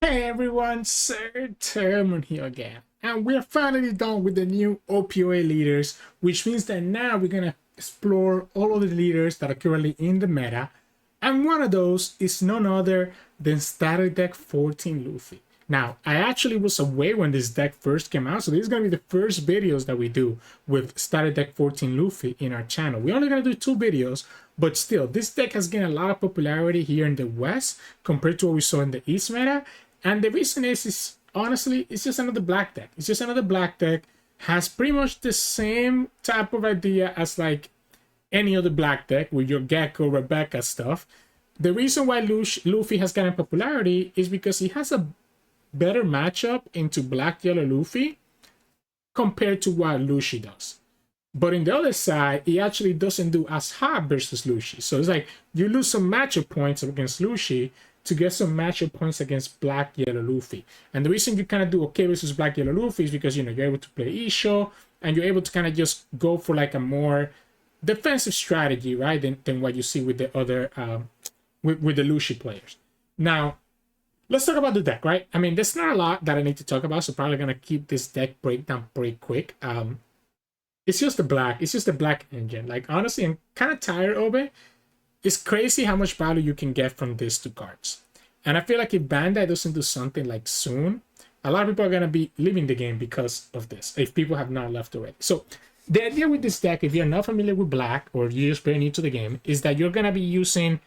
Hey everyone, Sirturmund here again, and we're finally done with the new OP08 leaders, which means that now we're gonna explore all of the leaders that are currently in the meta, and one of those is none other than Starter Deck 14 Luffy. Now, I actually was away when this deck first came out, so this is gonna be the first videos that we do with Starter Deck 14 Luffy in our channel. We're only gonna do 2 videos, but still, this deck has gained a lot of popularity here in the West compared to what we saw in the East meta. And the reason is honestly, it's just another black deck. It's just another black deck. Has pretty much the same type of idea as like any other black deck with your Gecko, Rebecca stuff. The reason why Luffy has gotten popularity is because he has a better matchup into Black Yellow Luffy compared to what Luffy does. But in the other side, he actually doesn't do as hot versus Luffy. So it's like you lose some matchup points against Luffy to get some matchup points against Black Yellow Luffy. And the reason you kind of do okay versus Black Yellow Luffy is because, you know, you're able to play Issho and you're able to kind of just go for like a more defensive strategy, right, than what you see with the other with the Luffy players. Now, let's talk about the deck, right? I mean, there's not a lot that I need to talk about, so probably gonna keep this deck breakdown pretty quick. It's just the black engine. Like, honestly, I'm kind of tired of it. It's crazy how much value you can get from these 2 cards. And I feel like if Bandai doesn't do something like soon, a lot of people are going to be leaving the game because of this, if people have not left already. So the idea with this deck, if you're not familiar with black or you're just very new to the game, is that you're going to be using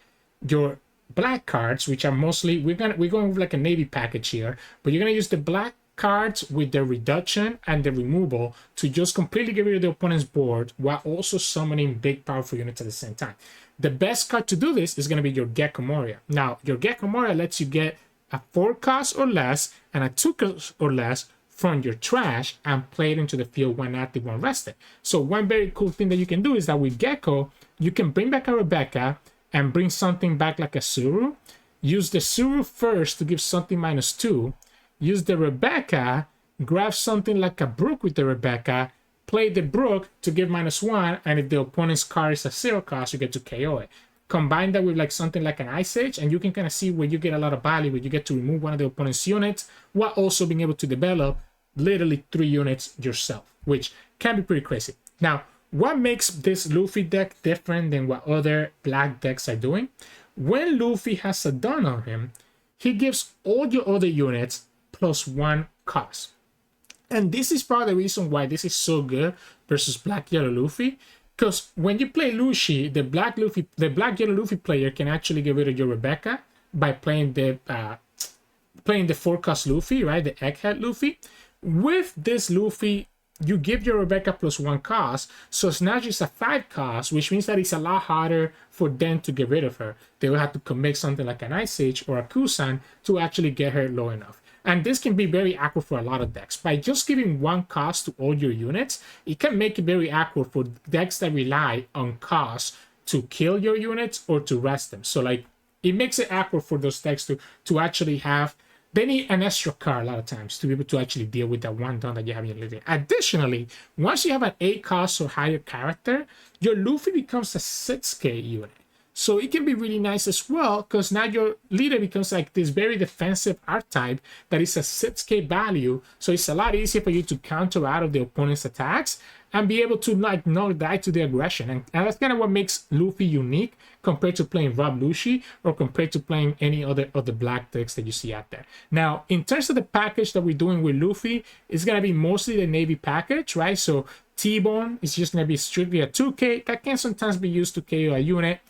your black cards, which are mostly, we're going with like a navy package here, but you're going to use the black cards with the reduction and the removal to just completely get rid of the opponent's board while also summoning big powerful units at the same time. The best card to do this is going to be your Gecko Moria. Now, your Gecko Moria lets you get a 4 cost or less and a 2 cost or less from your trash and play it into the field when active, when rested. So one very cool thing that you can do is that with Gecko, you can bring back a Rebecca and bring something back like a Tsuru. Use the Tsuru first to give something -2. Use the Rebecca, grab something like a Brook with the Rebecca, play the Brook to give -1, and if the opponent's card is a 0 cost, you get to KO it. Combine that with like something like an Ice Age, and you can kind of see where you get a lot of value, where you get to remove one of the opponent's units, while also being able to develop literally 3 units yourself, which can be pretty crazy. Now, what makes this Luffy deck different than what other black decks are doing? When Luffy has a Dawn on him, he gives all your other units +1 cost. And this is part of the reason why this is so good versus Black Yellow Luffy. Because when you play Luffy, the Black Yellow Luffy player can actually get rid of your Rebecca by playing the 4 cost Luffy, right? The Egghead Luffy. With this Luffy, you give your Rebecca +1 cost, so it's not just a 5 cost, which means that it's a lot harder for them to get rid of her. They will have to commit something like an Ice Age or a Kuzan to actually get her low enough. And this can be very awkward for a lot of decks. By just giving 1 cost to all your units, it can make it very awkward for decks that rely on cost to kill your units or to rest them. So like, it makes it awkward for those decks to actually have, they need an extra card a lot of times to be able to actually deal with that 1 Dawn that you have in your leader. Additionally, once you have an 8 cost or higher character, your Luffy becomes a 6k unit. So it can be really nice as well, because now your leader becomes like this very defensive archetype that is a 6k value. So it's a lot easier for you to counter out of the opponent's attacks and be able to like not die to the aggression. And that's kind of what makes Luffy unique compared to playing Rob Luffy or compared to playing any other of the black decks that you see out there. Now, in terms of the package that we're doing with Luffy, it's going to be mostly the Navy package, right? So T-Bone is just going to be strictly a 2k that can sometimes be used to KO a unit.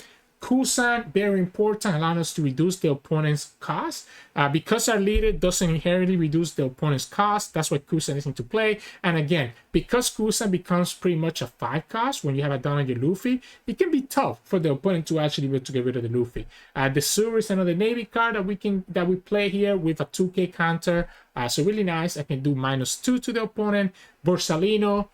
Kuzan, very important, allowing us to reduce the opponent's cost. Because our leader doesn't inherently reduce the opponent's cost, that's why Kuzan is into play. And again, because Kuzan becomes pretty much a 5 cost when you have a Dawn on your Luffy, it can be tough for the opponent to actually be able to get rid of the Luffy. The Tsuru is another Navy card that we play here with a 2k counter. So really nice. I can do -2 to the opponent. Borsalino,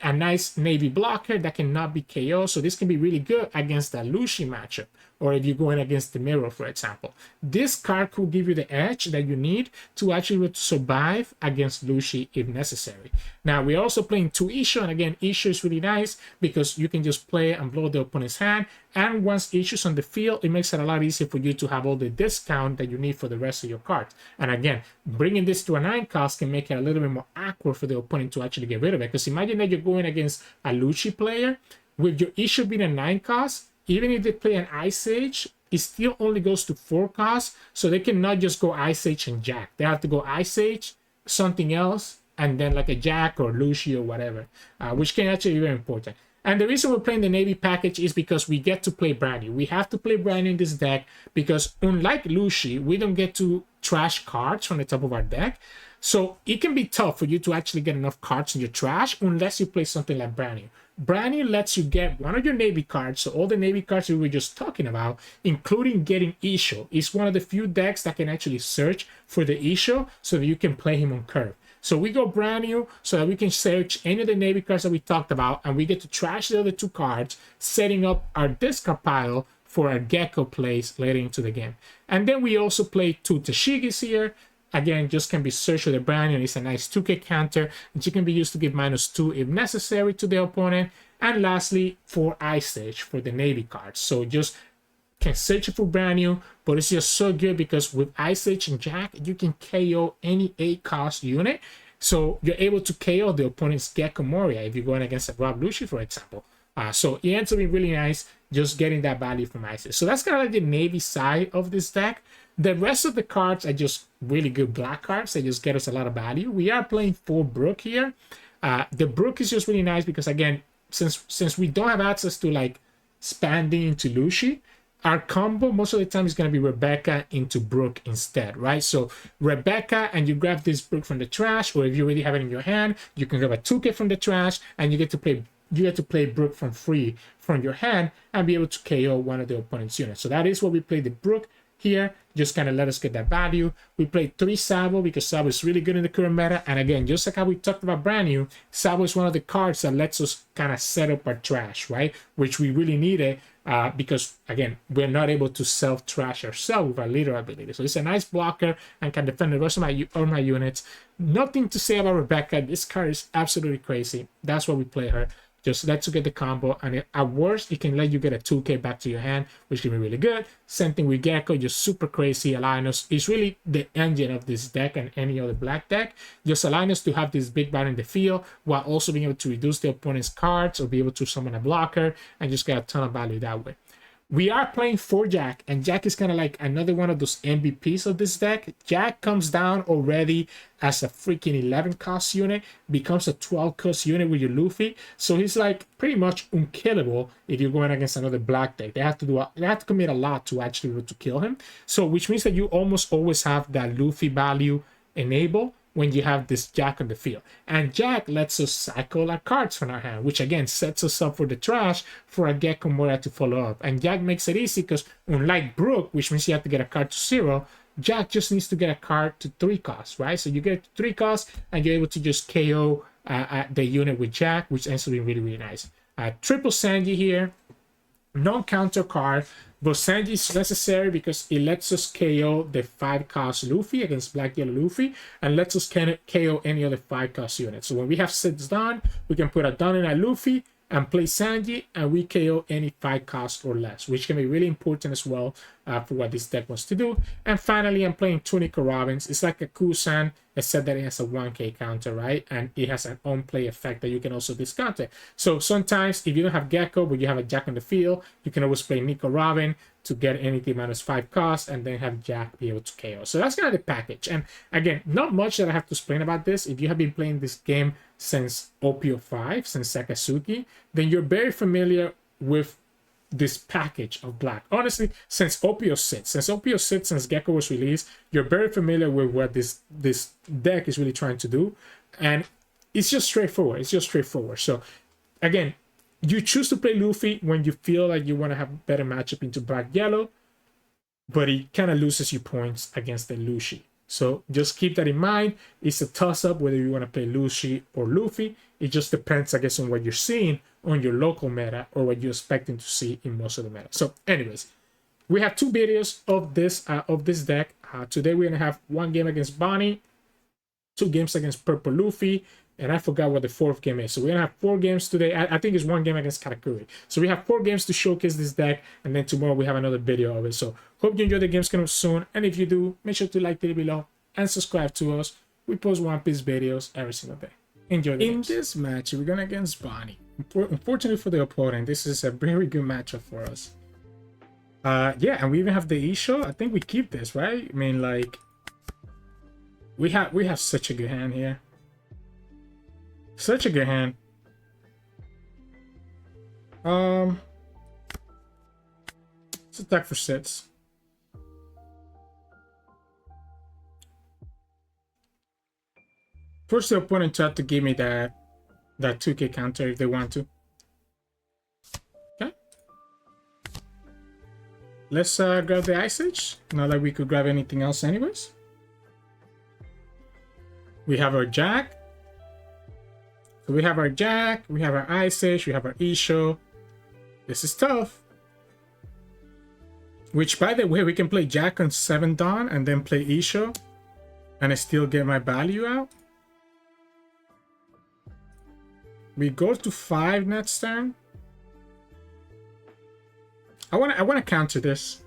a nice Navy blocker that cannot be KO, so this can be really good against that Luffy matchup. or if you're going against the mirror, for example. This card could give you the edge that you need to actually survive against Luffy if necessary. Now, we're also playing 2 Issho, and again, Issho is really nice because you can just play and blow the opponent's hand, and once Issho's on the field, it makes it a lot easier for you to have all the discount that you need for the rest of your cards. And again, bringing this to a 9 cost can make it a little bit more awkward for the opponent to actually get rid of it, because imagine that you're going against a Luffy player with your Issho being a 9 cost. Even if they play an Ice Age, it still only goes to 4 costs, so they cannot just go Ice Age and Jack. They have to go Ice Age, something else, and then like a Jack or Luffy or whatever, which can actually be very important. And the reason we're playing the Navy package is because we get to play Brannew. We have to play Brannew in this deck because unlike Luffy, we don't get to trash cards from the top of our deck. So it can be tough for you to actually get enough cards in your trash unless you play something like Brannew. Brannew lets you get one of your Navy cards, so all the Navy cards we were just talking about, including getting Issho. It's one of the few decks that can actually search for the Issho so that you can play him on curve. So we go Brannew so that we can search any of the Navy cards that we talked about, and we get to trash the other 2 cards, setting up our discard pile for our Gecko plays later into the game. And then we also play 2 Tashigis here. Again, just can be searched with a Brannew. It's a nice 2k counter, and she can be used to give -2 if necessary to the opponent. And lastly, 4 Ice Age for the Navy cards. So just can search for Brannew, but it's just so good because with Ice Age and Jack, you can KO any 8 cost unit. So you're able to KO the opponent's Gecko Moria if you're going against a Rob Luffy, for example. So it ends up being really nice just getting that value from Ice Age. So that's kind of like the Navy side of this deck. The rest of the cards are just really good black cards. They just get us a lot of value. We are playing 4 Brook here. The Brook is just really nice because, again, since we don't have access to like expanding into Luffy, our combo most of the time is going to be Rebecca into Brook instead, right? So Rebecca, and you grab this Brook from the trash, or if you already have it in your hand, you can grab a 2k from the trash, and you get to play Brook from free from your hand and be able to KO one of the opponent's units. So that is what we play the Brook here, just kind of let us get that value. We played 3 Sabo because Sabo is really good in the current meta, and again, just like how we talked about Brannew, Sabo is one of the cards that lets us kind of set up our trash, right? Which we really needed because, again, we're not able to self-trash ourselves with our leader ability. So it's a nice blocker and can defend the rest of my units. Nothing to say about Rebecca. This card is absolutely crazy. That's why we play her. Just lets you get the combo, and at worst, it can let you get a 2k back to your hand, which can be really good. Same thing with Gecko, just super crazy, allowing us, it's really the engine of this deck and any other black deck, just allowing us to have this big bat in the field, while also being able to reduce the opponent's cards, or be able to summon a blocker, and just get a ton of value that way. We are playing 4 Jack, and Jack is kind of like another one of those MVPs of this deck. Jack comes down already as a freaking 11 cost unit, becomes a 12 cost unit with your Luffy. So he's like pretty much unkillable if you're going against another black deck. They have to commit a lot to actually be able to kill him. So which means that you almost always have that Luffy value enabled when you have this Jack on the field. And Jack lets us cycle our cards from our hand, which again sets us up for the trash for a Gecko Moria to follow up. And Jack makes it easy because unlike Brook, which means you have to get a card to 0, Jack just needs to get a card to 3 costs, right? So you get 3 costs and you're able to just KO the unit with Jack, which ends up being really, really nice. Triple Sanji here, non-counter card, but Sanji is necessary because it lets us KO the 5 cost Luffy against Black Yellow Luffy, and lets us KO any other 5 cost unit. So when we have 6 done, we can put a done in a Luffy and play Sanji, and we KO any 5 cost or less, which can be really important as well for what this deck wants to do. And finally, I'm playing Tunica Robins. It's like a Kuzan, except that it has a 1k counter, right? And it has an on-play effect that you can also discount it. So sometimes, if you don't have Gecko, but you have a Jack on the field, you can always play Nico Robin to get anything -5 cost, and then have Jack be able to KO. So that's kind of the package. And again, not much that I have to explain about this. If you have been playing this game since OP05, since Sakatsuki, then you're very familiar with this package of black. Honestly, since OP06, since Gecko was released, you're very familiar with what this deck is really trying to do. And it's just straightforward. So again, you choose to play Luffy when you feel like you want to have better matchup into Black Yellow, but it kind of loses you points against the Luffy. So just keep that in mind. It's a toss-up whether you want to play Luffy or Luffy. It just depends, I guess, on what you're seeing on your local meta or what you're expecting to see in most of the meta. So anyways, we have 2 videos of this deck. Today we're gonna have 1 game against Bonney, 2 games against Purple Luffy, and I forgot what the 4th game is. So we're gonna have 4 games today. I think it's 1 game against Katakuri. So we have 4 games to showcase this deck, and then tomorrow we have another video of it. So hope you enjoy the games coming up soon. And if you do, make sure to like the video below and subscribe to us. We post One Piece videos every single day. Enjoy the games. In this match, we're going against Bonney. Unfortunately for the opponent, this is a very good matchup for us. Yeah, and we even have the Issho. I think we keep this, right? I mean, like, we have such a good hand here. Such a good hand. Let's attack for 6. Force the opponent to have to give me that 2k counter if they want to. Okay. Let's grab the Ice Age. Not that we could grab anything else anyways. We have our Jack. So we have our Jack, we have our Ice Age, we have our Issho. This is tough. Which, by the way, we can play Jack on 7 Dawn and then play Issho. And I still get my value out. We go to 5 next turn. I wanna counter this.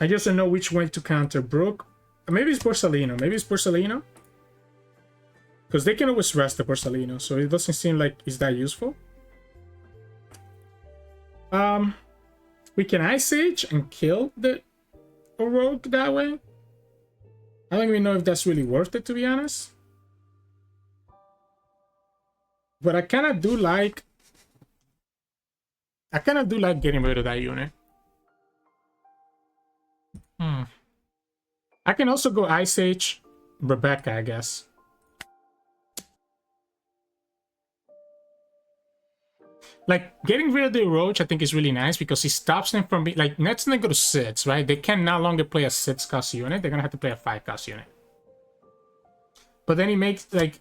I just don't know which way to counter Brook. Maybe it's Borsalino. Maybe it's Borsalino. Because they can always rest the Borsalino, so it doesn't seem like it's that useful. We can Ice Age and kill the Rogue that way. I don't even know if that's really worth it, to be honest. But I kind of do like getting rid of that unit. I can also go Ice Age Rebecca, I guess. Like, getting rid of the Roach, I think, is really nice because he stops them from being... Like, Nets gonna go to 6, right? They can no longer play a 6-cost unit. They're gonna have to play a 5-cost unit. But then he makes, like...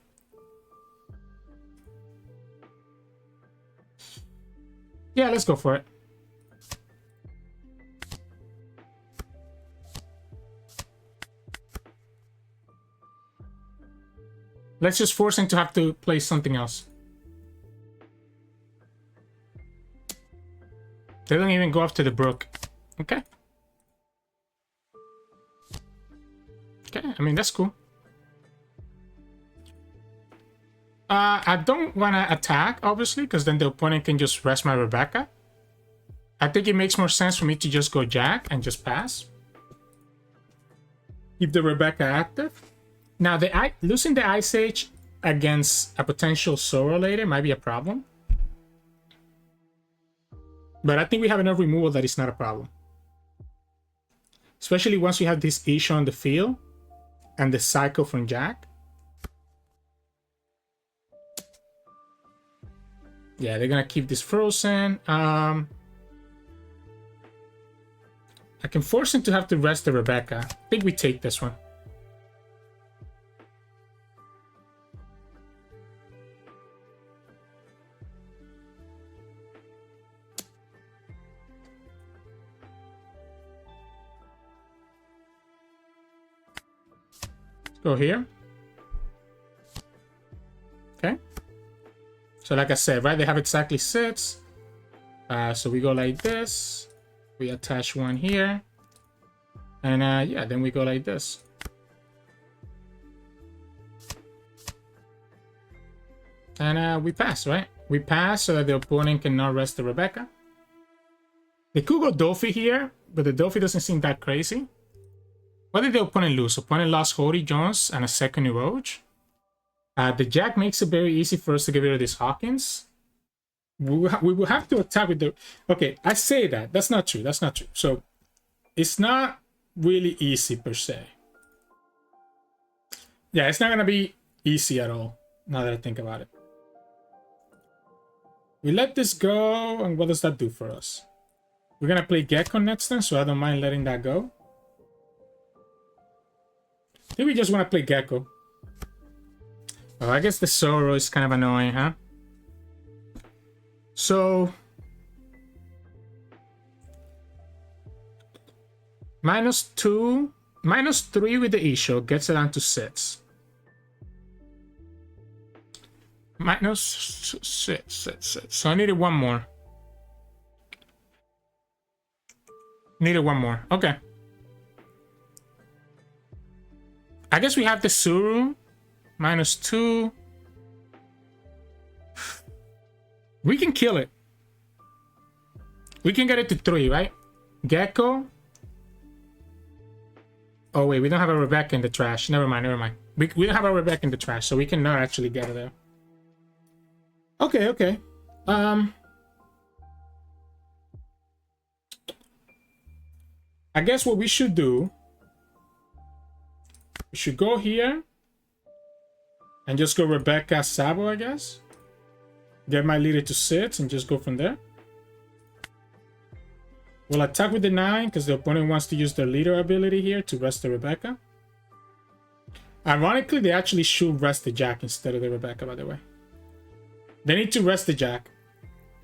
Yeah, let's go for it. Let's just force him to have to play something else. They don't even go after the Brook. Okay. Okay, I mean, that's cool. I don't want to attack, obviously, because then the opponent can just rest my Rebecca. I think it makes more sense for me to just go Jack and just pass. Keep the Rebecca active. Now, losing the Ice Age against a potential Zoro later might be a problem. But I think we have enough removal that it's not a problem. Especially once we have this Issho on the field and the Psycho from Jack. Yeah, they're gonna keep this frozen. I can force him to have to rest the Rebecca. I think we take this one. Go here. Okay. So like I said, right, they have exactly 6. So we go like this. We attach one here. And yeah, then we go like this. And we pass, right? We pass so that the opponent cannot rest the Rebecca. They could go Doffy here, but the Doffy doesn't seem that crazy. What did the opponent lose? Opponent lost Hody Jones and a second Roach. The Jack makes it very easy for us to get rid of this Hawkins. We will have to attack with the... Okay, I say that. That's not true. That's not true. So, it's not really easy per se. Yeah, it's not going to be easy at all, now that I think about it. We let this go, and what does that do for us? We're going to play Gecko next turn, so I don't mind letting that go. I think we just want to play Gecko. Oh, I guess the Zoro is kind of annoying, huh? So... -2, -3 with the Issho gets it down to 6. -6. So I needed one more. Needed one more. Okay. I guess we have the Tsuru. -2. We can kill it. We can get it to 3, right? Gecko. Oh, wait. We don't have a Rebecca in the trash. Never mind. Never mind. We don't have a Rebecca in the trash, so we cannot actually get her there. Okay, okay. I guess what we should do, we should go here and just go Rebecca Sabo, I guess. Get my leader to 6 and just go from there. We'll attack with the 9 because the opponent wants to use their leader ability here to rest the Rebecca. Ironically, they actually should rest the Jack instead of the Rebecca, by the way. They need to rest the Jack.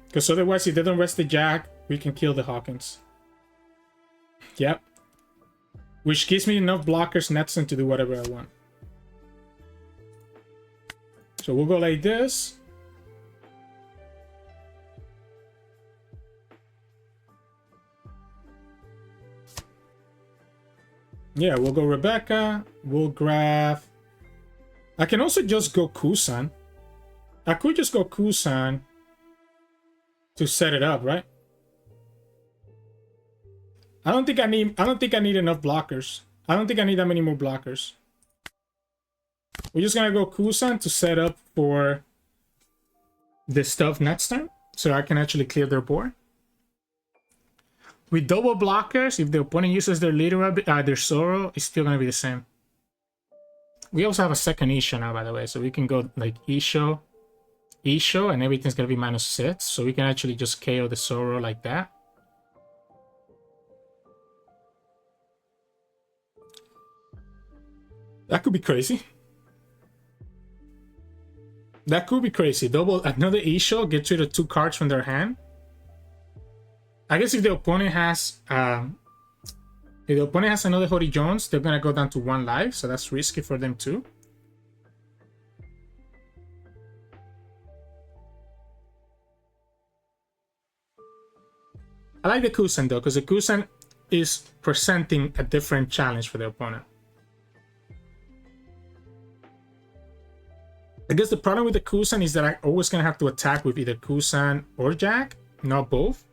Because otherwise, if they don't rest the Jack, we can kill the Hawkins. Yep. Which gives me enough blockers next turn to do whatever I want. So we'll go like this. Yeah, we'll go Rebecca. We'll grab... I can also just go Kuzan. I could just go Kuzan to set it up, right? I don't think I need enough blockers. I don't think I need that many more blockers. We're just gonna go Kuzan to set up for this stuff next time, so I can actually clear their board. With double blockers, if the opponent uses their leader, their Zoro, it's still gonna be the same. We also have a second Issho now, by the way, so we can go like Issho, and everything's gonna be -6, so we can actually just KO the Zoro like that. That could be crazy. That could be crazy. Double another Issho gets rid of 2 cards from their hand. I guess if the opponent has another Hody Jones, they're gonna go down to 1 life, so that's risky for them too. I like the Kuzan though, because the Kuzan is presenting a different challenge for the opponent. I guess the problem with the Kuzan is that I'm always gonna have to attack with either Kuzan or Jack, not both.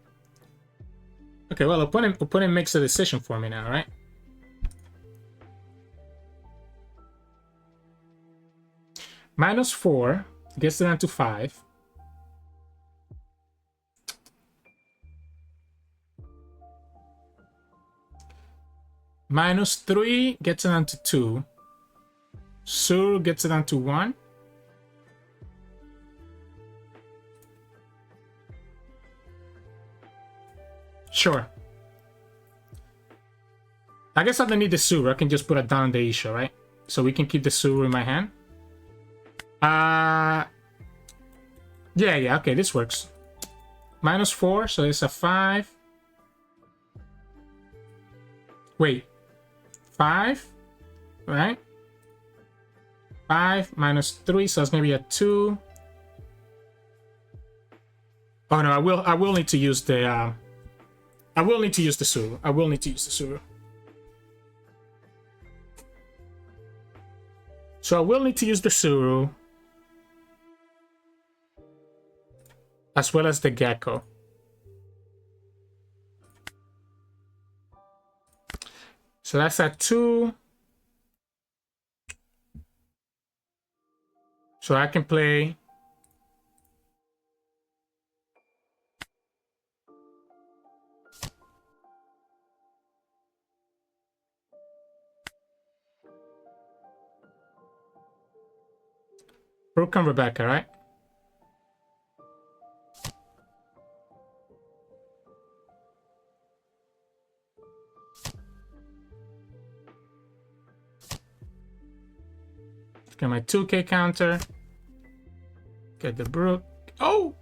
Okay, well, opponent makes a decision for me now, right? -4 gets it down to 5. -3 gets it down to 2. Tsuru gets it down to 1. Sure. I guess I don't need the Tsuru. I can just put it down the Issho, right? So we can keep the Tsuru in my hand. Yeah, okay, this works. -4, so it's a 5. Wait. 5, right? 5 -3, so it's gonna be a 2. Oh no, I will need to use the I will need to use the Tsuru. I will need to use the Tsuru. So I will need to use the Tsuru. As well as the Gecko. So that's at 2. So I can play... Brook and Rebecca, right? Get my 2K counter. Get the Brook. Oh!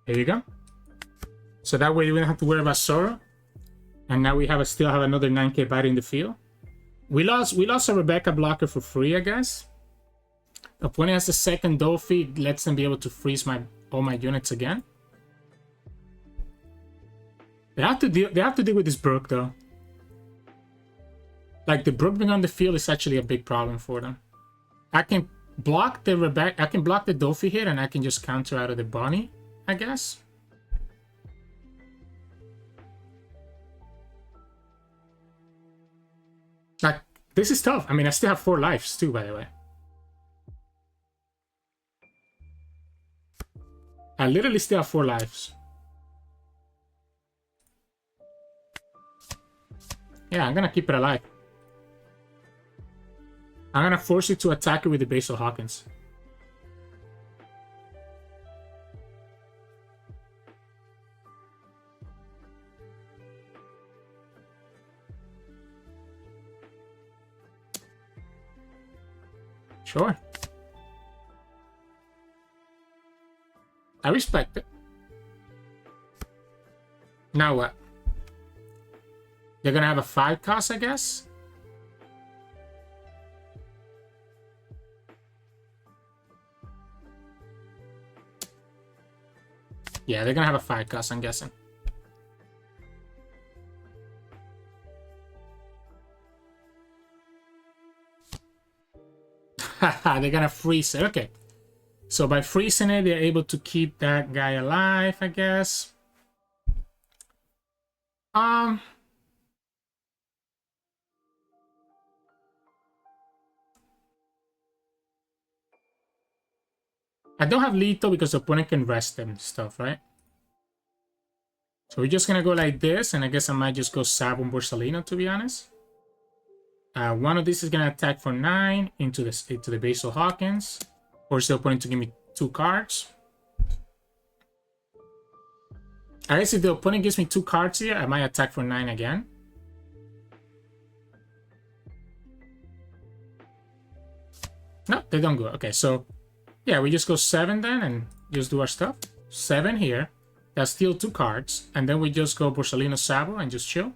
There you go. So that way you don't have to worry about Zoro. And now we still have another 9k body in the field. We lost a Rebecca blocker for free, I guess. Opponent has the second Dolphy, lets them be able to freeze all my units again. They have to deal with this Brook though. Like the Brook being on the field is actually a big problem for them. I can block the Dolphy hit and I can just counter out of the Bonney, I guess. Like, this is tough. I mean, I still have 4 lives too, by the way. I literally still have 4 lives. Yeah, I'm gonna keep it alive. I'm gonna force you to attack it with the Basal Hawkins. Sure. I respect it. Now what? They're gonna have a 5 cost, I guess? Yeah, they're gonna have a 5 cost, I'm guessing. Haha, they're gonna freeze it. Okay. So by freezing it, they're able to keep that guy alive, I guess. I don't have lethal because the opponent can rest them and stuff, right? So we're just gonna go like this, and I guess I might just go Sabo and Borsalino, to be honest. One of these is gonna attack for 9 into the Basal Hawkins. Force the opponent to give me 2 cards. I guess if the opponent gives me 2 cards here, I might attack for 9 again. No, they don't go. Okay, so yeah, we just go 7 then and just do our stuff. 7 here. That's still 2 cards. And then we just go Borsalino Sabo and just chill.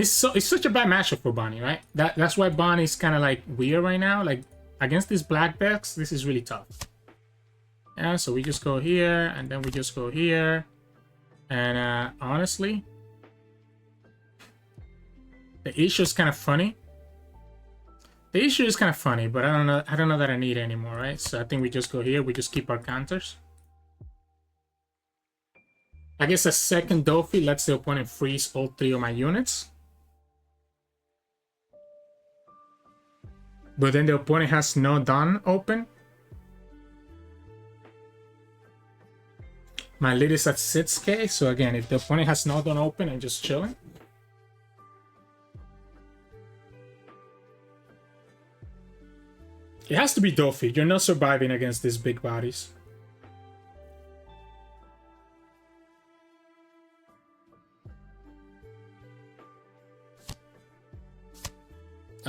It's such a bad matchup for Bonney, right? That's why Bonney's kind of like weird right now. Like against these black decks, this is really tough. Yeah, so we just go here and then we just go here. And honestly, the issue is kind of funny. The issue is kind of funny, but I don't know that I need it anymore, right? So I think we just go here. We just keep our counters. I guess a second Dolphy lets the opponent freeze all 3 of my units. But then the opponent has no Dawn open. My lead is at 6k, so again, if the opponent has no Dawn open, I'm just chilling. It has to be Dolphy. You're not surviving against these big bodies.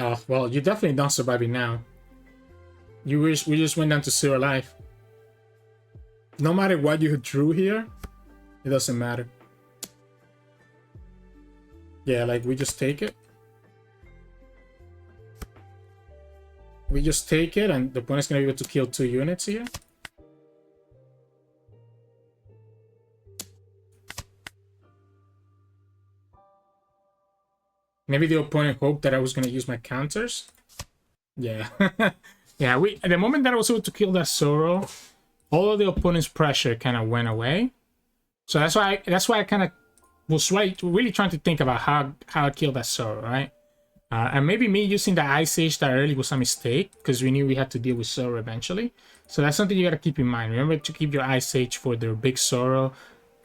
Oh, well, you're definitely not surviving now. We just went down to 0 life. No matter what you drew here, it doesn't matter. Yeah, like, we just take it. We just take it, and the opponent's gonna be able to kill 2 units here. Maybe the opponent hoped that I was gonna use my counters. Yeah. Yeah, at the moment that I was able to kill that Tsuru, all of the opponent's pressure kind of went away. So that's why I kind of was really trying to think about how I killed that Tsuru, right? And maybe me using the Ice Age that early was a mistake, because we knew we had to deal with Tsuru eventually. So that's something you gotta keep in mind. Remember to keep your Ice Age for their big Tsuru.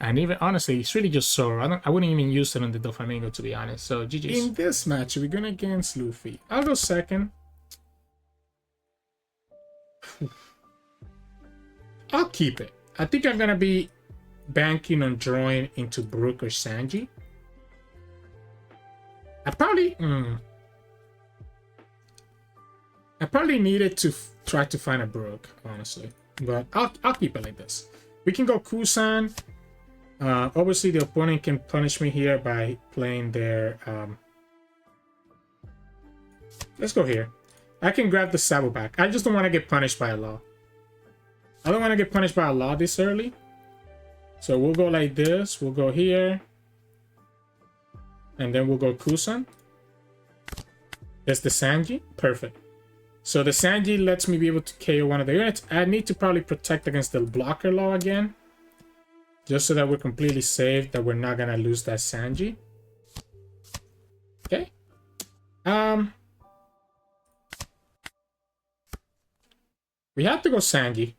And even, honestly, it's really just Tsuru. I wouldn't even use it on the Doflamingo, to be honest. So, GG's. In this match, we're going against Luffy. I'll go second. I'll keep it. I think I'm going to be banking on drawing into Brook or Sanji. I probably... I probably needed to try to find a Brook, honestly. But I'll keep it like this. We can go Kuzan. Obviously, the opponent can punish me here by playing their... Let's go here. I can grab the Sabo back. I just don't want to get punished by a law. I don't want to get punished by a law this early. So we'll go like this. We'll go here. And then we'll go Kuzan. That's the Sanji. Perfect. So the Sanji lets me be able to KO one of the units. I need to probably protect against the blocker law again. Just so that we're completely safe, that we're not going to lose that Sanji. Okay. We have to go Sanji.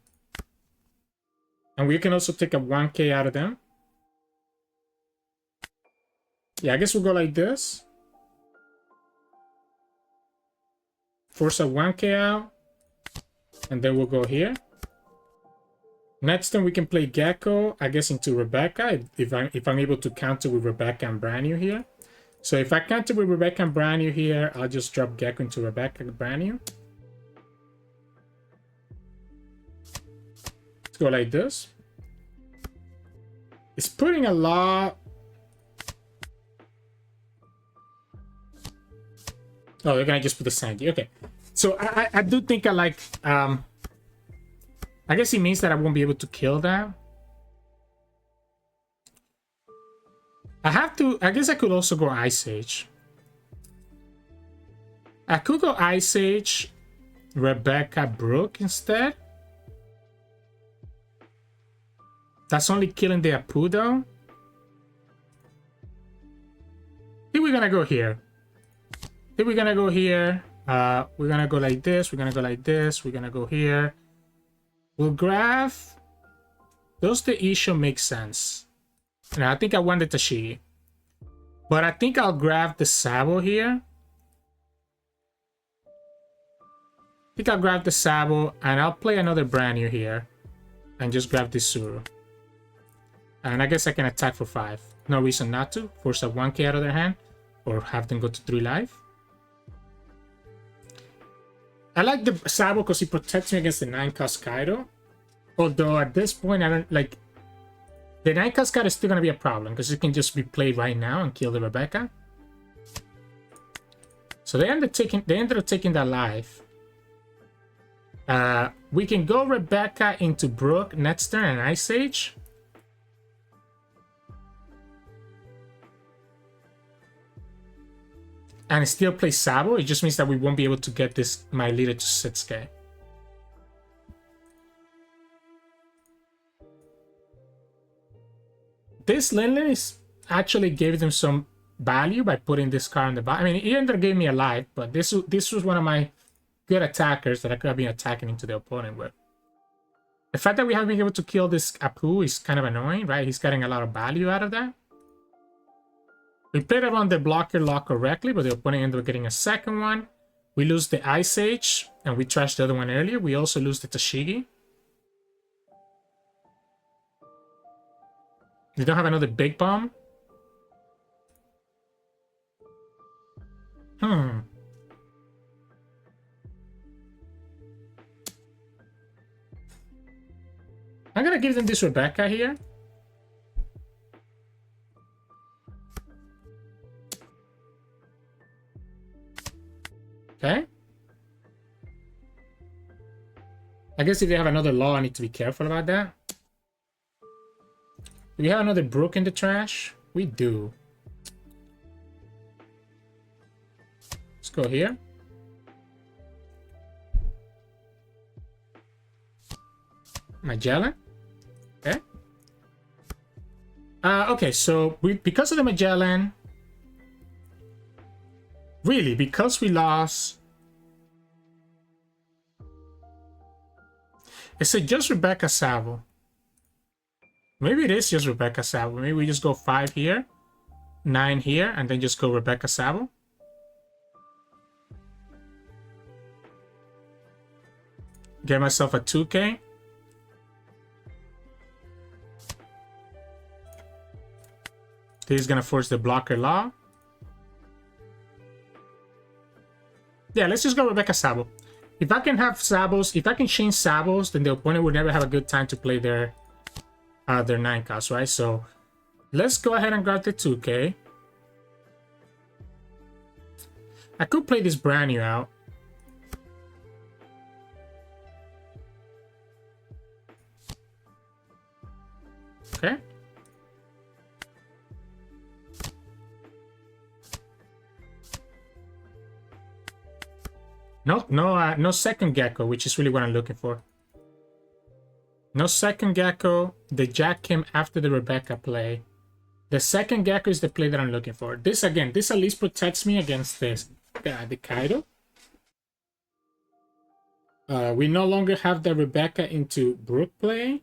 And we can also take a 1k out of them. Yeah, I guess we'll go like this. Force a 1k out. And then we'll go here. Next turn we can play Gecko, I guess, into Rebecca. If I'm able to counter with Rebecca and Brannew here. So if I counter with Rebecca and Brannew here, I'll just drop Gecko into Rebecca and Brannew. Let's go like this. It's putting a lot... Oh, they're gonna just put the Sanji. Okay. So I do think I like... I guess it means that I won't be able to kill that. I have to... I guess I could also go Ice Age. I could go Ice Age, Rebecca, Brook instead. That's only killing the Apu though. I think we're gonna go here. I think we're gonna go here. We're gonna go like this. We're gonna go like this. We're gonna go here. We'll grab... Those the Issho make sense. And I think I want the Tashigi. But I think I'll grab the Sabo here. I think I'll grab the Sabo and I'll play another Brannew here. And just grab this Tsuru. And I guess I can attack for 5. No reason not to. Force a 1k out of their hand. Or have them go to 3 life. I like the Sabo because he protects me against the 9-cost Kaido. Although at this point, I don't like... The 9-cost Kaido is still going to be a problem because it can just be played right now and kill the Rebecca. So they ended up taking that life. We can go Rebecca into Brook next turn and Ice Age. And still play Sabo. It just means that we won't be able to get this my leader to 6k. This Linlin is actually gave them some value by putting this card on the bottom. I mean, it ended up giving me a life, but this was one of my good attackers that I could have been attacking into the opponent with. The fact that we haven't been able to kill this Apu is kind of annoying, right? He's getting a lot of value out of that. We played around the blocker law correctly, but the opponent ended up getting a second one. We lose the Ice Age, and we trashed the other one earlier. We also lose the Tashigi. We don't have another big bomb. I'm gonna give them this Rebecca here. Okay. I guess if they have another law, I need to be careful about that. Do we have another Brook in the trash? We do. Let's go here. Magellan. Okay. Okay, so because of the Magellan, really, because we lost, is it just Rebecca Sabo? Maybe it is just Rebecca Sabo. Maybe we just go 5 here, 9 here, and then just go Rebecca Sabo. Get myself a 2k. This is gonna force the blocker law. Yeah, let's just go Rebecca Sabo. If I can have Sabos, if I can change Sabos, then the opponent would never have a good time to play their 9 cost, right? So let's go ahead and grab the 2K. I could play this Brannew out. Okay. No second Gecko, which is really what I'm looking for. No second Gecko. The Jack came after the Rebecca play. The second Gecko is the play that I'm looking for. This, again, this at least protects me against this. The Kaido. We no longer have the Rebecca into Brook play.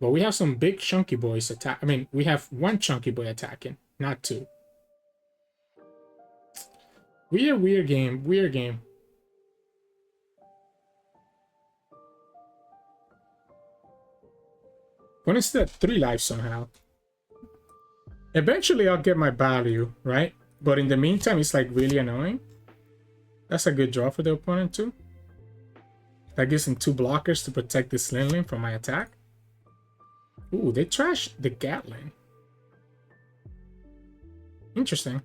But we have some big chunky boys attack. I mean, we have one chunky boy attacking, not two. Weird game. Weird game. When is that 3 lives somehow? Eventually I'll get my value, right? But in the meantime, it's like really annoying. That's a good draw for the opponent too. That gives him 2 blockers to protect this Linlin from my attack. Ooh, they trashed the Gatling. Interesting.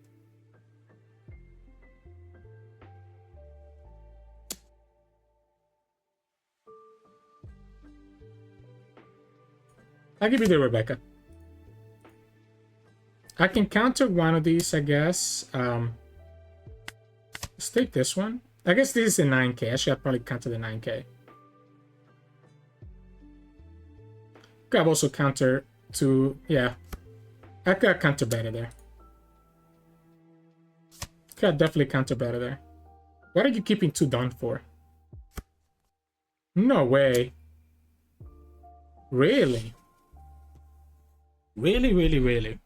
I'll give you the Rebecca. I can counter one of these, I guess. Let's take this one. I guess this is a 9K. I should probably counter the 9K. Could have also counter to... Yeah. I could counter better there. Could definitely counter better there. What are you keeping 2 done for? No way. Really? Really?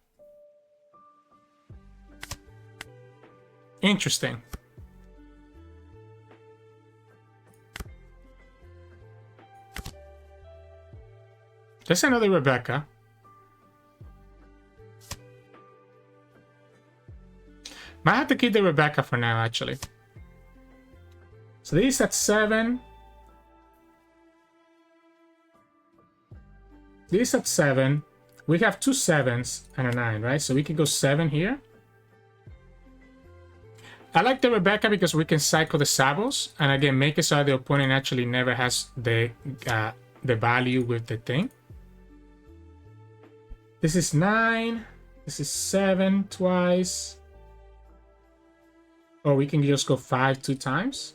Interesting. There's another Rebecca. Might have to keep the Rebecca for now, actually. So this is at 7. This is at 7. We have 2 7s and a 9, right? So we can go 7 here. I like the Rebecca because we can cycle the Sabos and again make it so the opponent actually never has the value with the thing. This is 9. This is 7 twice. Or we can just go 5 2 times.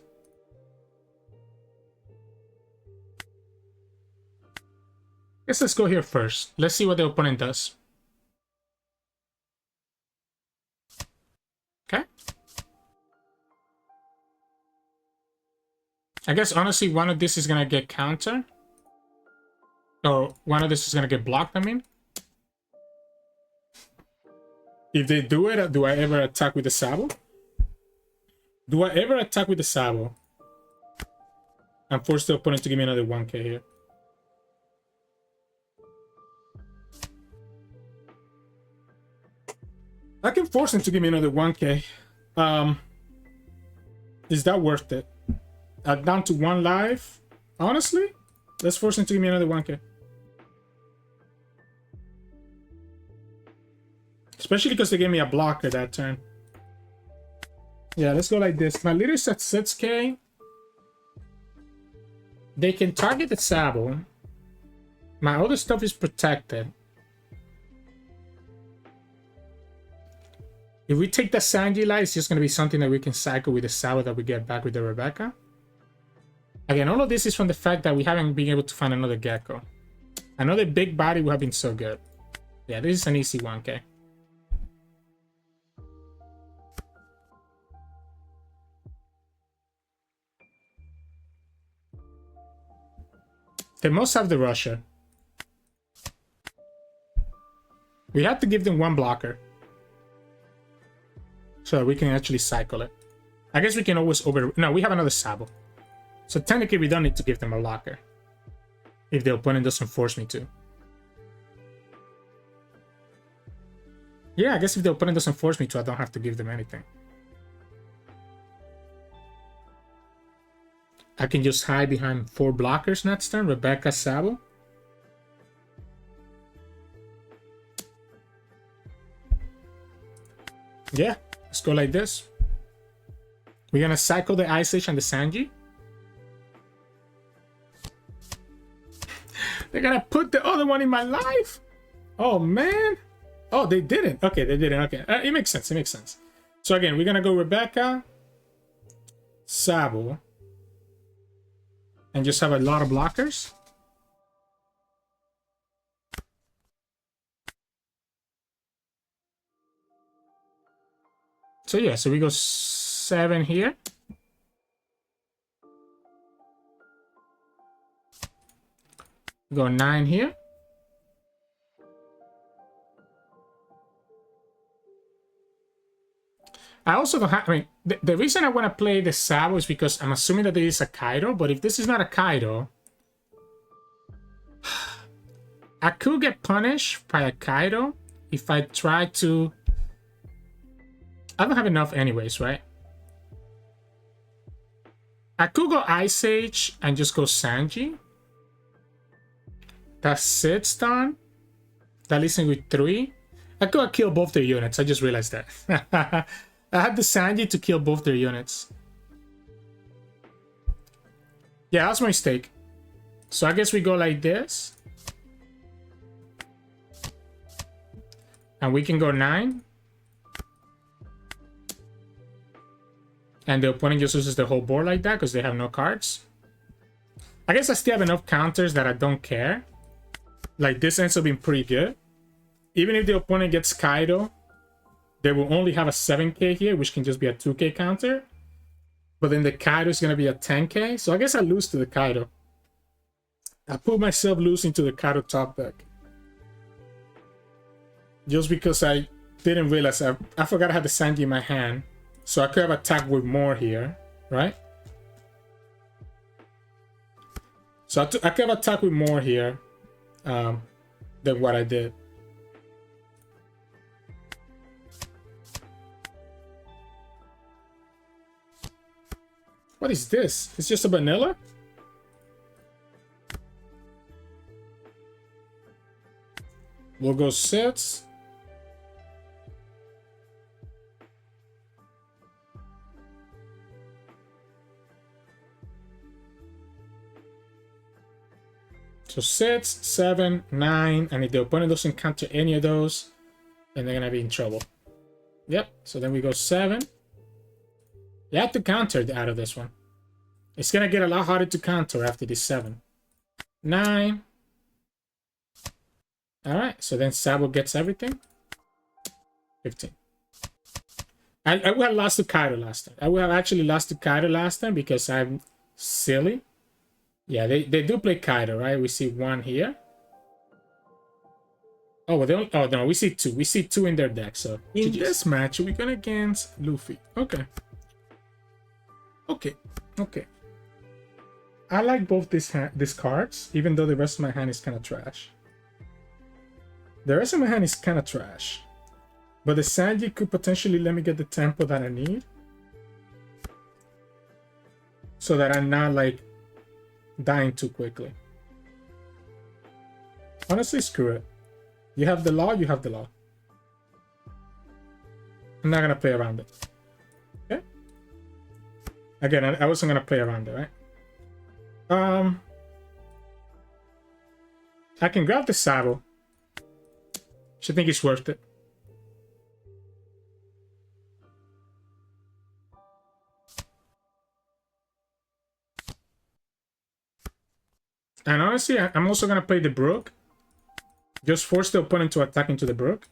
Guess let's go here first. Let's see what the opponent does. Okay. I guess honestly one of this is gonna get counter. Or one of this is gonna get blocked, I mean. If they do it, do I ever attack with the Sabo? Do I ever attack with the Sabo? I'm forced the opponent to give me another 1K here. I can force him to give me another 1K. Is that worth it? Down to 1 life? Honestly? Let's force him to give me another 1K. Especially because they gave me a blocker that turn. Yeah, let's go like this. My leader's at 6K. They can target the Sabo. My other stuff is protected. If we take the Sanji light, it's just going to be something that we can cycle with the Sabo that we get back with the Rebecca. Again, all of this is from the fact that we haven't been able to find another Gecko. Another big body would have been so good. Yeah, this is an easy 1K. They must have the Russia. We have to give them 1 blocker. So that we can actually cycle it. I guess we can always No, we have another Sabo. So technically we don't need to give them a blocker. If the opponent doesn't force me to. Yeah, I guess if the opponent doesn't force me to, I don't have to give them anything. I can just hide behind 4 blockers next turn. Rebecca, Sabo. Yeah, let's go like this. We're gonna cycle the Ice Age and the Sanji. They're gonna put the other one in my life. Oh man. Oh, they didn't. Okay, they didn't. Okay, it makes sense. It makes sense. So again, we're gonna go Rebecca, Sabo, and just have a lot of blockers. So yeah, so we go 7 here. Go 9 here. I also don't have, I mean, the reason I want to play the Sabo is because I'm assuming that there is a Kaido, but if this is not a Kaido, I could get punished by a Kaido if I try to... I don't have enough anyways, right? I could go Ice Age and just go Sanji. That sits down. That leaves me with 3. I could have killed both their units. I just realized that. I had the Sanji to kill both their units. Yeah, that's my mistake. So I guess we go like this. And we can go 9. And the opponent just uses the whole board like that because they have no cards. I guess I still have enough counters that I don't care. Like, this ends up being pretty good. Even if the opponent gets Kaido, they will only have a 7k here, which can just be a 2k counter. But then the Kaido is going to be a 10k. So I guess I lose to the Kaido. I put myself losing to the Kaido top deck. Just because I didn't realize. I forgot I had the Sanji in my hand. So I could have attacked with more here, right? So I could have attacked with more here than what I did. What is this? It's just a vanilla? We'll go 6. So 6, 7, 9, and if the opponent doesn't counter any of those, then they're gonna be in trouble. Yep, so then we go 7. You have to counter out of this one. It's gonna get a lot harder to counter after this 7. 9. Alright, so then Sabo gets everything. 15. I would have lost to Kaido last time. I would have actually lost to Kaido last time because I'm silly. Yeah, they do play Kaido, right? We see 1 here. Oh, well, oh no, we see 2. We see 2 in their deck. So in this match, we're going against Luffy. Okay. Okay. I like both these cards, even though the rest of my hand is kind of trash. The rest of my hand is kind of trash. But the Sanji could potentially let me get the tempo that I need. So that I'm not, like, dying too quickly. Honestly, screw it. You have the law, you have the law. I'm not gonna play around it. Okay? Again, I wasn't gonna play around it, right? I can grab the Sabo. I think it's worth it. And honestly, I'm also going to play the Brook. Just force the opponent to attack into the Brook.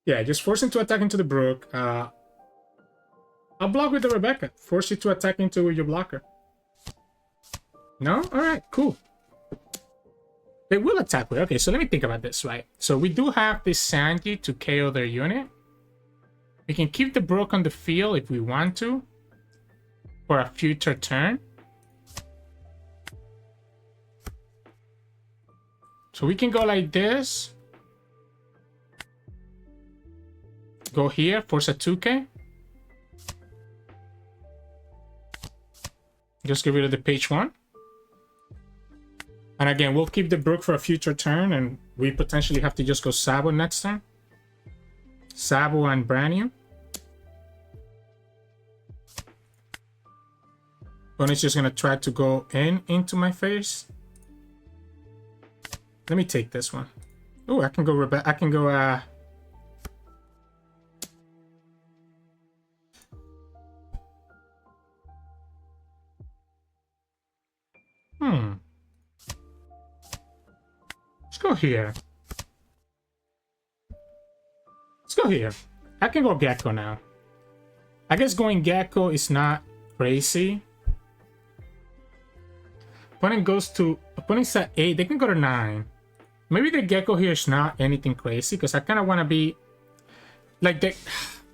Yeah, just force him to attack into the Brook. I'll block with the Rebecca. Force you to attack into your blocker. No? Alright, cool. They will attack with... Okay, so let me think about this, right? So we do have this Sanji to KO their unit. We can keep the Brook on the field if we want to. For a future turn. So we can go like this. Go here, force a 2K. Just get rid of the page 1. And again, we'll keep the Brook for a future turn, and we potentially have to just go Sabo next turn. Sabo and Brannew. Bonnie's just gonna try to go into my face. Let me take this one. Oh, I can go Rebecca. I can go Let's go here. Let's go here. I can go Gecko now. I guess going Gecko is not crazy. Opponent goes to... Opponent's at 8. They can go to 9. Maybe the Gecko here is not anything crazy, because I kind of want to be... Like,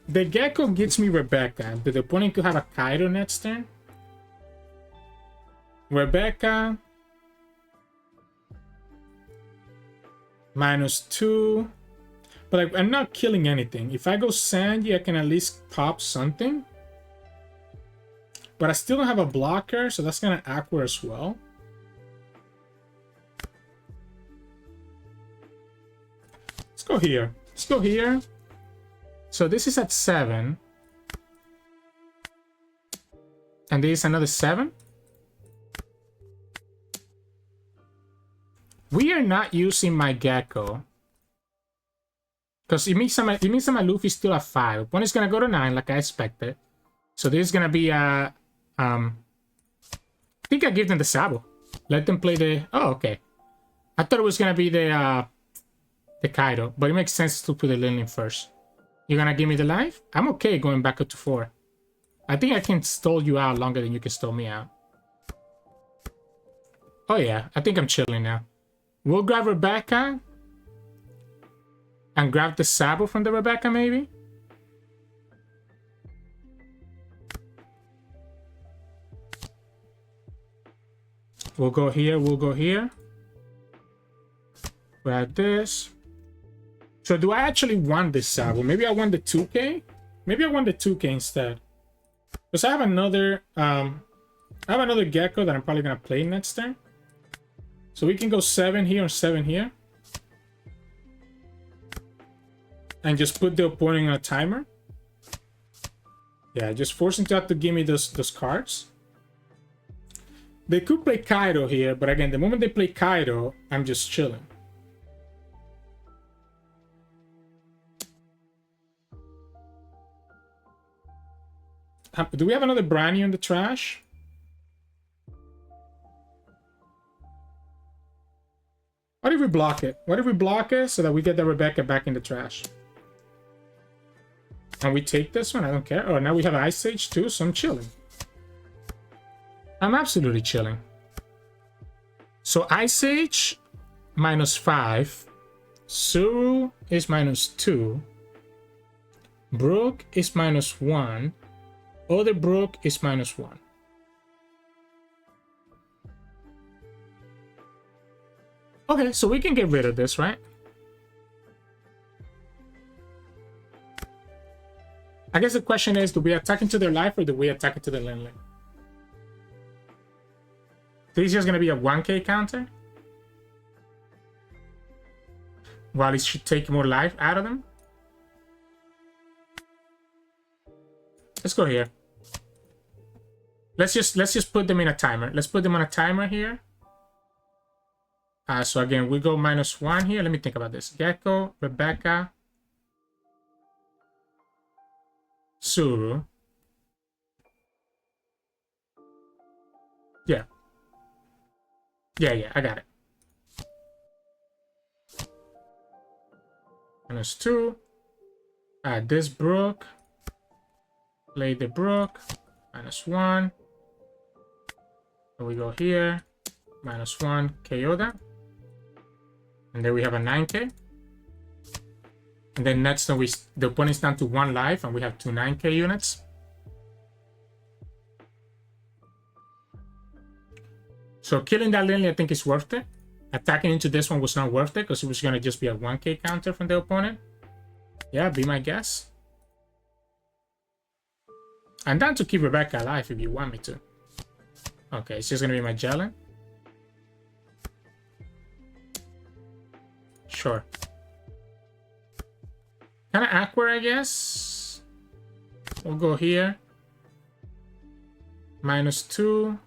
the Gecko gets me Rebecca, but the opponent could have a Kaido next turn. Rebecca... -2. But like, I'm not killing anything. If I go Sanji, I can at least pop something. But I still don't have a blocker, so that's kind of awkward as well. Let's go here. Let's go here. So this is at 7. And this is another 7. We are not using my Gecko. Because it means that my Luffy's still at 5. Opponent's gonna go to 9 like I expected. So this is gonna be I think I give them the Sabo. Let them play the... Oh, okay. I thought it was gonna be the Kaido, but it makes sense to put the Lilin first. You're gonna give me the life? I'm okay going back up to 4. I think I can stall you out longer than you can stall me out. Oh yeah, I think I'm chilling now. We'll grab Rebecca. And grab the Sabo from the Rebecca, maybe? We'll go here, we'll go here. Grab this. So do I actually want this Sabo? Maybe I want the 2K? Maybe I want the 2K instead. Because I have another Gecko that I'm probably gonna play next turn. So we can go 7 here or 7 here. And just put the opponent on a timer. Yeah, just forcing to have to give me those cards. They could play Kaido here, but again, the moment they play Kaido, I'm just chilling. Do we have another Brannew in the trash? What if we block it? What if we block it so that we get the Rebecca back in the trash? And we take this one? I don't care. Oh, now we have Ice Age too, so I'm chilling. I'm absolutely chilling. So Ice Age, -5. Tsuru is -2. Brook is -1. Other Brook is -1. Okay, so we can get rid of this, right? I guess the question is, do we attack into their life or do we attack into the Lin? This is just going to be a 1K counter? While it should take more life out of them? Let's go here. Let's just put them in a timer. Let's put them on a timer here. So again, we go -1 here. Let me think about this. Gecko, Rebecca, Tsuru. Yeah. Yeah, I got it. -2. Add this Brook. Play the Brook. -1. And we go here. -1. KO that. And then we have a 9K. And then next time the opponent's down to 1 life and we have 2 9K units. So killing that Lily I think is worth it. Attacking into this one was not worth it because it was going to just be a 1K counter from the opponent. Yeah, be my guess. I'm down to keep Rebecca alive if you want me to. Okay, it's just gonna be Magellan. Sure. Kind of awkward, I guess. We'll go here. -2.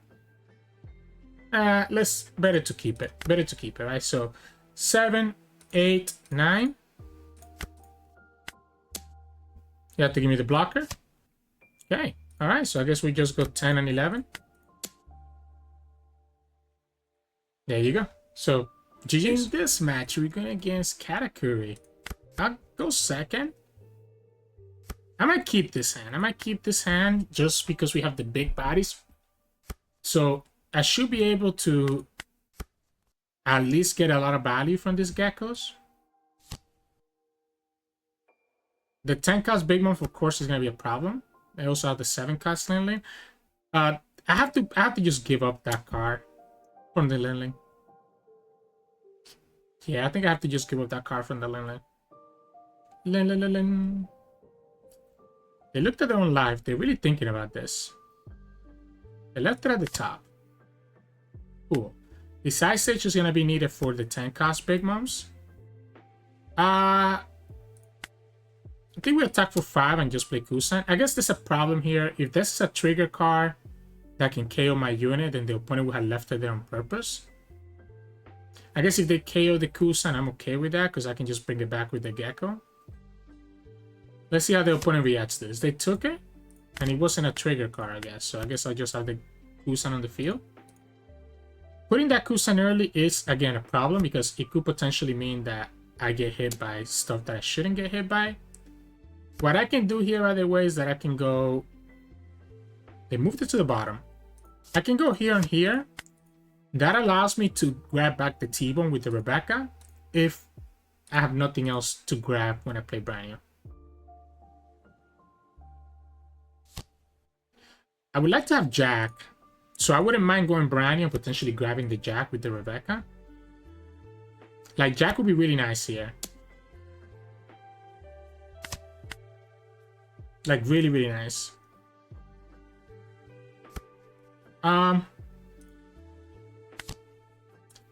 Let's better to keep it. Better to keep it, right? So 7, 8, 9. You have to give me the blocker. Okay. All right. So I guess we just go 10 and 11. There you go. So GG's. In this match, we're going against Katakuri. I'll go second. I might keep this hand. I might keep this hand just because we have the big bodies. So I should be able to at least get a lot of value from these geckos. The 10 cost big mom, of course, is going to be a problem. I also have the 7 cost Lindling. I have to just give up that card from the Lindling. Yeah, I think I have to just give up that card from the Lindling. They looked at their own life. They're really thinking about this. They left it at the top. Cool. The side stage is going to be needed for the 10 cost big moms. I think we attack for 5 and just play Kuzan. I guess there's a problem here. If this is a trigger card that can KO my unit, then the opponent would have left it there on purpose. I guess if they KO the Kuzan, I'm okay with that because I can just bring it back with the Gecko. Let's see how the opponent reacts to this. They took it, and it wasn't a trigger card, I guess. So I guess I'll just have the Kuzan on the field. Putting that Kuzan early is, again, a problem because it could potentially mean that I get hit by stuff that I shouldn't get hit by. What I can do here, other way, is that I can go... They moved it to the bottom. I can go here and here. That allows me to grab back the T-Bone with the Rebecca if I have nothing else to grab when I play Brannew. I would like to have Jack, so I wouldn't mind going Brannew and potentially grabbing the Jack with the Rebecca. Like, Jack would be really nice here. Like, really, really nice.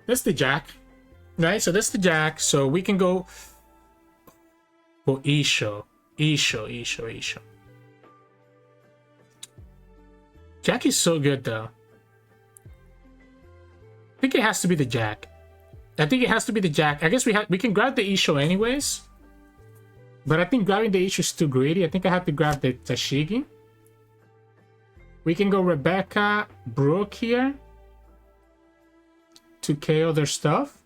That's the Jack. Right, so that's the Jack. So we can go for Issho. Issho. Jack is so good, though. I think it has to be the Jack. I guess we can grab the Issho anyways. But I think grabbing the Issho is too greedy. I think I have to grab the Tashigi. We can go Rebecca, Brook here to KO their stuff.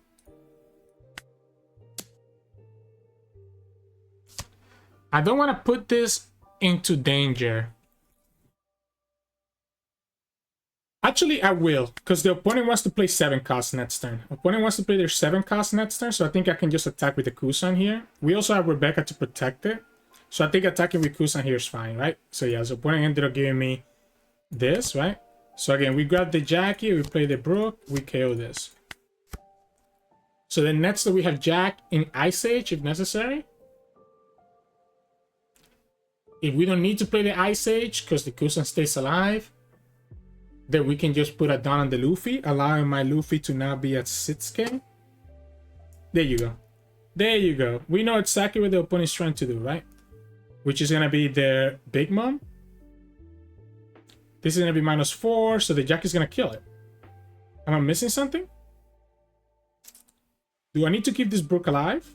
I don't want to put this into danger. Actually, I will, because the opponent wants to play 7 cost next turn. Opponent wants to play their 7 cost next turn, so I think I can just attack with the Kuzan here. We also have Rebecca to protect it, so I think attacking with Kuzan here is fine, right? So yeah, the opponent ended up giving me this, right? So again, we grab the Jack here, we play the Brook, we KO this. So then next we have Jack in Ice Age if necessary. If we don't need to play the Ice Age because the Kuzan stays alive, then we can just put a Dawn on the Luffy, allowing my Luffy to now be at 6k. There you go. There you go. We know exactly what the opponent's trying to do, right? Which is going to be their Big Mom. This is going to be -4, so the Jack is going to kill it. Am I missing something? Do I need to keep this Brook alive?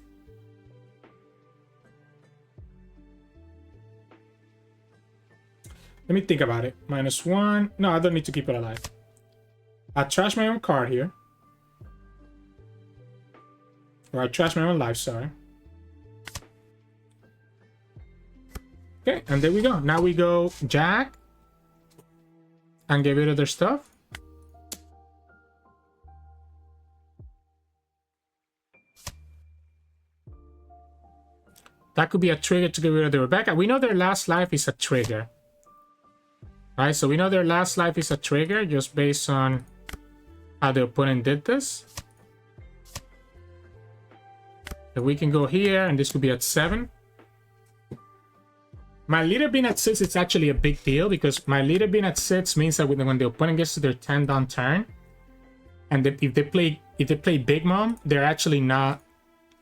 Let me think about it. -1. No, I don't need to keep it alive. I trash my own card here. Or I trash my own life, sorry. Okay, and there we go. Now we go Jack. And get rid of their stuff. That could be a trigger to get rid of the Rebecca. We know their last life is a trigger. Right, so we know their last life is a trigger just based on how the opponent did this. So we can go here, and this could be at 7. My leader being at 6 is actually a big deal because my leader being at 6 means that when the opponent gets to their 10 down turn, and if they play Big Mom, they're actually not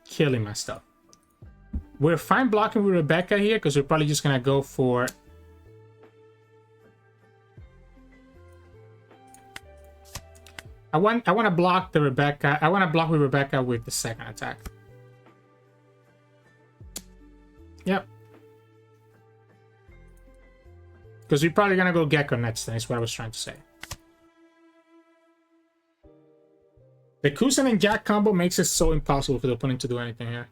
killing my stuff. We're fine blocking with Rebecca here because we're probably just gonna go for. I want to block the Rebecca. I want to block with Rebecca with the second attack. Yep. Because we're probably gonna go Gecko next time, is what I was trying to say. The Kuzan and Jack combo makes it so impossible for the opponent to do anything here.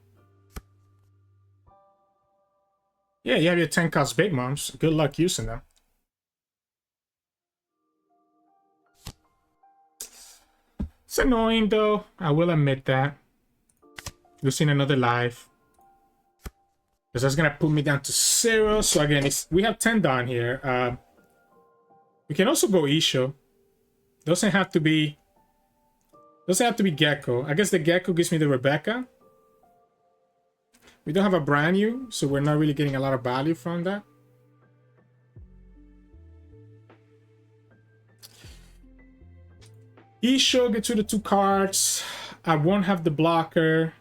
Yeah, you have your 10 cost Big Moms. Good luck using them. It's annoying though, I will admit that. Losing another life. Because that's gonna put me down to 0. So again, we have 10 down here. We can also go Issho. Doesn't have to be Gecko. I guess the Gecko gives me the Rebecca. We don't have a Brannew, so we're not really getting a lot of value from that. Issho gets rid of 2 cards. I won't have the blocker.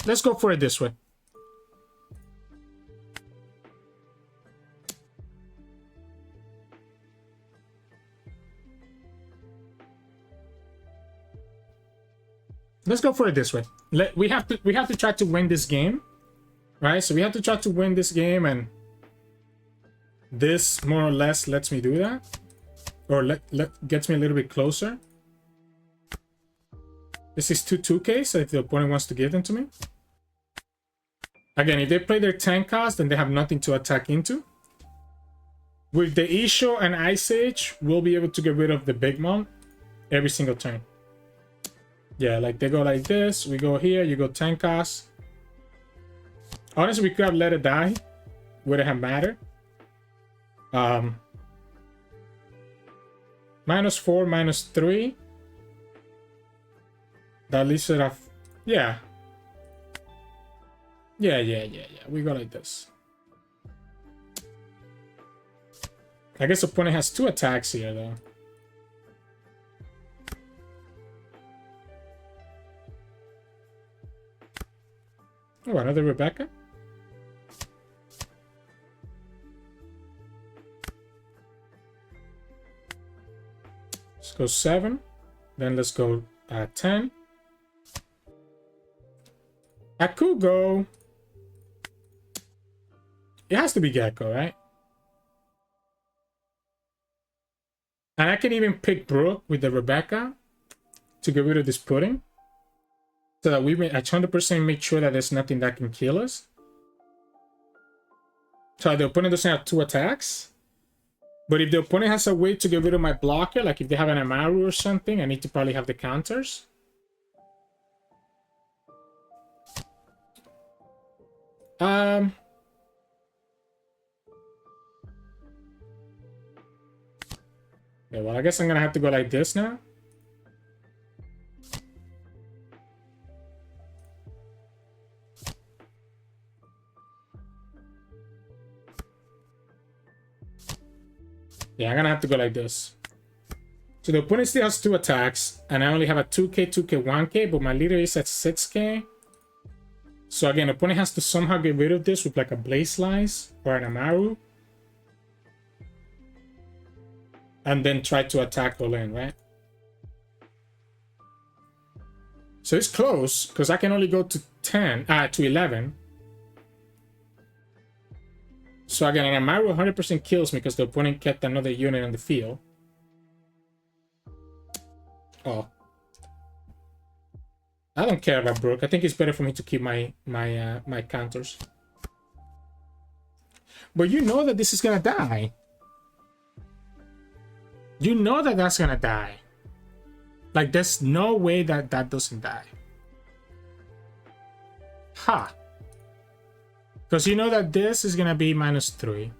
Let's go for it this way. Let's go for it this way. We have to try to win this game, right? So we have to try to win this game, and this more or less lets me do that, or gets me a little bit closer. This is 2-2K, so if the opponent wants to give them to me. Again, if they play their 10 cost, then they have nothing to attack into. With the Issho and Ice Age, we'll be able to get rid of the Big Mom every single turn. Yeah, like they go like this, we go here, you go 10 cost. Honestly, we could have let it die. Wouldn't have mattered. -4, -3. That leaves it off. Yeah. Yeah. We go like this. I guess the opponent has 2 attacks here, though. Oh, another Rebecca? Let's go 7. Then let's go 10. I could go. It has to be Gecko, right? And I can even pick Brook with the Rebecca to get rid of this pudding. So that we may 100% make sure that there's nothing that can kill us. So the opponent doesn't have 2 attacks. But if the opponent has a way to get rid of my blocker, like if they have an Amaru or something, I need to probably have the counters. Yeah, well, I guess I'm gonna have to go like this now. Yeah, I'm gonna have to go like this. So the opponent still has 2 attacks, and I only have a 2K, 2K, 1K, but my leader is at 6K. So again, the opponent has to somehow get rid of this with like a Blaze Slice or an Amaru. And then try to attack all in, right? So it's close, because I can only go to 11. So again, an Amaru 100% kills me because the opponent kept another unit on the field. Oh. I don't care about Brook. I think it's better for me to keep my counters. But you know that this is gonna die. You know that that's gonna die. Like, there's no way that that doesn't die. Ha! Because you know that this is gonna be -3.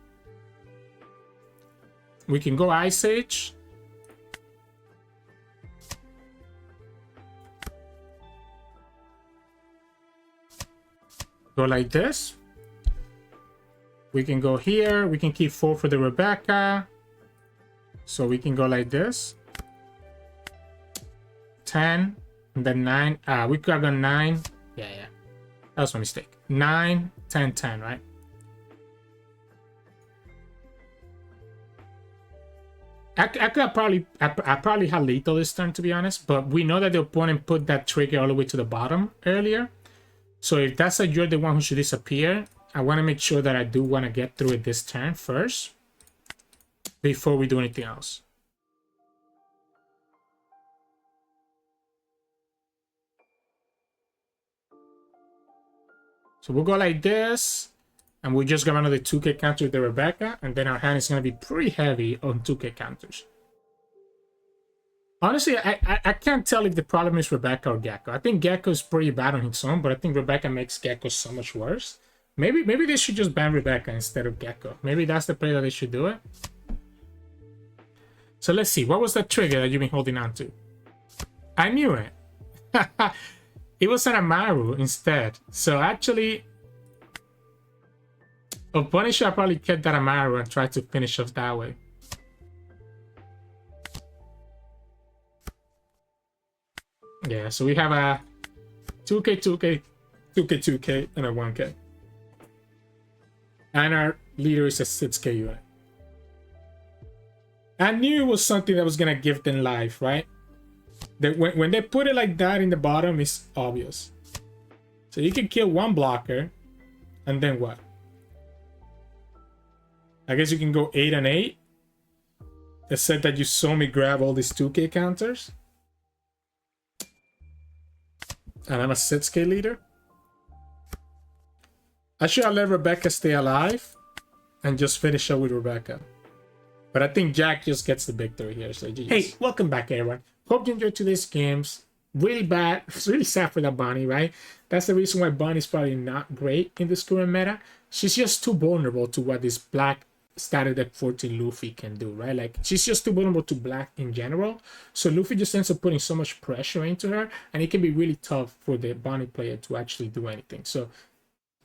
We can go Ice Age. go like this. We can go here. We can keep 4 for the Rebecca. So we can go like this. 10. And then 9. We could have gone 9. Yeah. That was my mistake. 9, 10, 10, right? I probably had lethal this turn, to be honest. But we know that the opponent put that trigger all the way to the bottom earlier. So if that's like you're the one who should disappear, I want to make sure that I do want to get through it this turn first before we do anything else. So we'll go like this, and we'll just grab another 2k counter with the Rebecca, and then our hand is going to be pretty heavy on 2k counters. Honestly, I can't tell if the problem is Rebecca or Gecko. I think Gecko is pretty bad on its own, but I think Rebecca makes Gecko so much worse. Maybe they should just ban Rebecca instead of Gecko. Maybe that's the play that they should do it. So let's see. What was that trigger that you've been holding on to? I knew it. It was an Amaru instead. So actually, Bunny should have probably kept that Amaru and tried to finish us that way. Yeah, so we have a 2k, 2k, 2k, 2k, and a 1k. And our leader is a 6k unit. I knew it was something that was going to give them life, right? That when they put it like that in the bottom, it's obvious. So you can kill one blocker, and then what? I guess you can go 8 and 8. It said that you saw me grab all these 2k counters. And I'm a 6k leader. I should have let Rebecca stay alive and just finish up with Rebecca. But I think Jack just gets the victory here. So GG's. Hey, welcome back, everyone. Hope you enjoyed today's games. Really bad. It's really sad for that Bonnie, right? That's the reason why Bonnie's probably not great in this current meta. She's just too vulnerable to what this Black ST14 Luffy can do, right? Like, she's just too vulnerable to Black in general. So Luffy just ends up putting so much pressure into her, and it can be really tough for the Bonnie player to actually do anything. So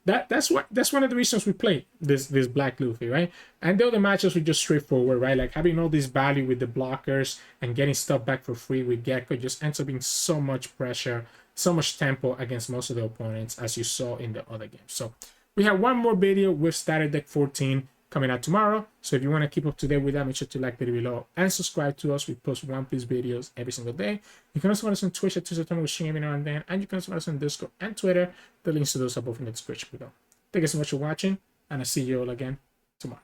that's one of the reasons we play this Black Luffy, right? And the other matches were just straightforward, right? Like having all this value with the blockers and getting stuff back for free with Gecko just ends up being so much pressure, so much tempo against most of the opponents, as you saw in the other games. So we have one more video with Starter Deck 14 coming out tomorrow. So if you want to keep up to date with that, make sure to like the video below and subscribe to us. We post One Piece videos every single day. You can also find us on Twitch at Sirturmund, we're streaming every now and then, and you can also find us on Discord and Twitter. The links to those are both in the description below. Thank you so much for watching, and I'll see you all again tomorrow.